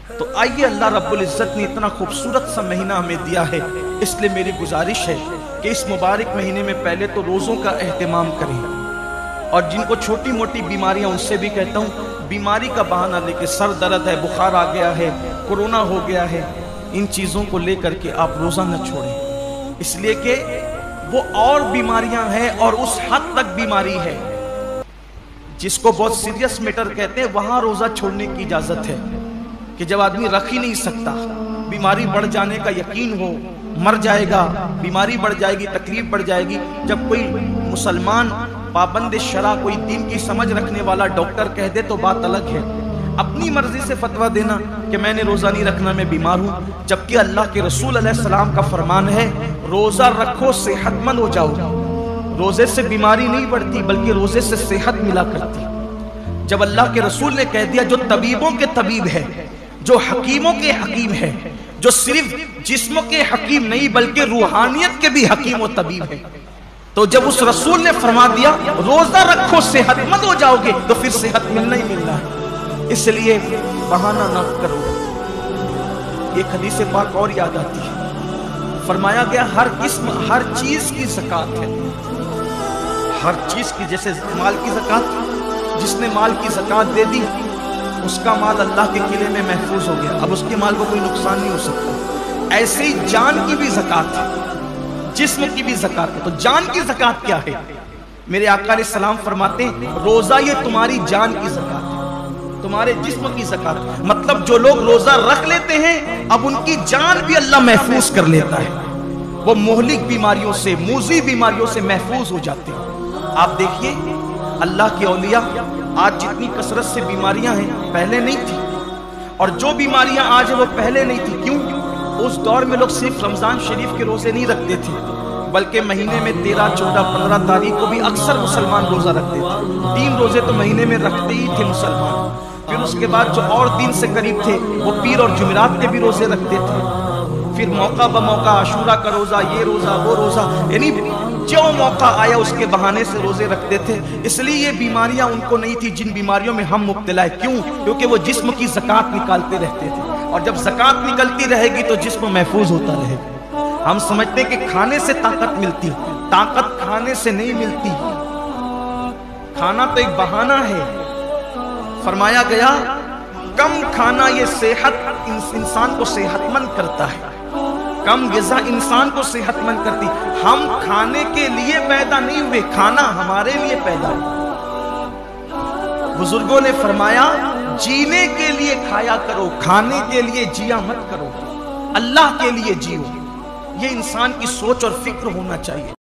تو آئیے، اللہ رب العزت نے اتنا خوبصورت سا مہینہ ہمیں دیا ہے، اس لیے میری گزارش ہے کہ اس مبارک مہینے میں پہلے تو روزوں کا اہتمام کریں، اور جن کو چھوٹی موٹی بیماریاں ان سے بھی کہتا ہوں بیماری کا بہانہ لے کے، سر درد ہے، بخار آ گیا ہے، کورونا ہو گیا ہے، ان چیزوں کو لے کر کے آپ روزہ نہ چھوڑیں، اس لیے کہ وہ اور بیماریاں ہیں اور اس حد تک بیماری ہے جس کو بہت سیریس میٹر کہتے ہیں، وہاں روزہ چھوڑنے کی اجازت ہے کہ جب آدمی رکھ ہی نہیں سکتا، بیماری بڑھ جانے کا یقین ہو، مر جائے گا، بیماری بڑھ جائے گی، تکلیف بڑھ جائے گی، جب کوئی مسلمان پابند شرع، کوئی دین کی سمجھ رکھنے والا ڈاکٹر کہہ دے تو بات الگ ہے، اپنی مرضی سے فتویٰ دینا کہ میں نے روزہ نہیں رکھنا، میں بیمار ہوں، جبکہ اللہ کے رسول علیہ السلام کا فرمان ہے روزہ رکھو صحت مند ہو جاؤ، روزے سے بیماری نہیں بڑھتی بلکہ روزے سے صحت ملا کرتی۔ جب اللہ کے رسول نے کہہ دیا جو طبیبوں کے طبیب ہے، جو حکیموں کے حکیم ہے، جو صرف جسم کے حکیم نہیں بلکہ روحانیت کے بھی حکیم و طبیب ہے، تو جب اس رسول نے فرما دیا روزہ رکھو صحت مند ہو جاؤ گے، تو پھر صحت ملنا ہی ملنا ہے، اس لیے بہانہ نہ کرو۔ ایک حدیث پاک اور یاد آتی ہے، فرمایا گیا ہر قسم، ہر چیز کی زکوٰۃ ہے، ہر چیز کی، جیسے مال کی زکوٰۃ، جس نے مال کی زکوٰۃ دے دی اس کا مال اللہ کے قلعے میں محفوظ ہو گیا، اب اس کے مال کو کوئی نقصان نہیں ہو سکتا۔ ایسے ہی جان کی بھی زکوٰۃ ہے، جسم کی بھی زکوٰۃ ہے، تو جان کی زکوٰۃ کیا ہے؟ میرے آقا علیہ السلام فرماتے ہیں روزہ یہ تمہاری جان کی زکوٰۃ ہے، تمہارے جسم کی زکوٰۃ، مطلب جو لوگ روزہ رکھ لیتے ہیں اب ان کی جان بھی اللہ محفوظ کر لیتا ہے، وہ مہلک بیماریوں سے، موذی بیماریوں سے محفوظ ہو جاتے ہیں۔ آپ دیکھیے اللہ کے اولیاء، آج جتنی کثرت سے بیماریاں ہیں پہلے نہیں تھی، اور جو بیماریاں آج ہیں وہ پہلے نہیں تھی، کیوں؟ اس دور میں لوگ صرف رمضان شریف کے روزے نہیں رکھتے تھے بلکہ مہینے میں 13، 14، 15 تاریخ کو بھی اکثر مسلمان روزہ رکھتے تھے، 3 روزے تو مہینے میں رکھتے ہی تھے مسلمان، پھر اس کے بعد جو اور دن سے قریب تھے وہ پیر اور جمعرات کے بھی روزے رکھتے تھے، پھر موقع بموقع عاشورہ کا روزہ، یہ روزہ، وہ روزہ، یعنی جو موقع آیا اس کے بہانے سے روزے رکھتے تھے، اس لیے یہ بیماریاں ان کو نہیں تھی جن بیماریوں میں ہم مبتلا ہیں، کیوں؟ کیونکہ وہ جسم کی زکوٰۃ نکالتے رہتے تھے، اور جب زکوٰۃ نکلتی رہے گی تو جسم محفوظ ہوتا رہے گا۔ ہم سمجھتے ہیں کہ کھانے سے طاقت ملتی، طاقت کھانے سے نہیں ملتی، کھانا تو ایک بہانہ ہے۔ فرمایا گیا کم کھانا یہ صحت، انسان کو صحت مند کرتا ہے، کم غذا انسان کو صحت مند کرتی، ہم کھانے کے لیے پیدا نہیں ہوئے، کھانا ہمارے لیے پیدا ہوا۔ بزرگوں نے فرمایا جینے کے لیے کھایا کرو، کھانے کے لیے جیا مت کرو، اللہ کے لیے جیو، یہ انسان کی سوچ اور فکر ہونا چاہیے۔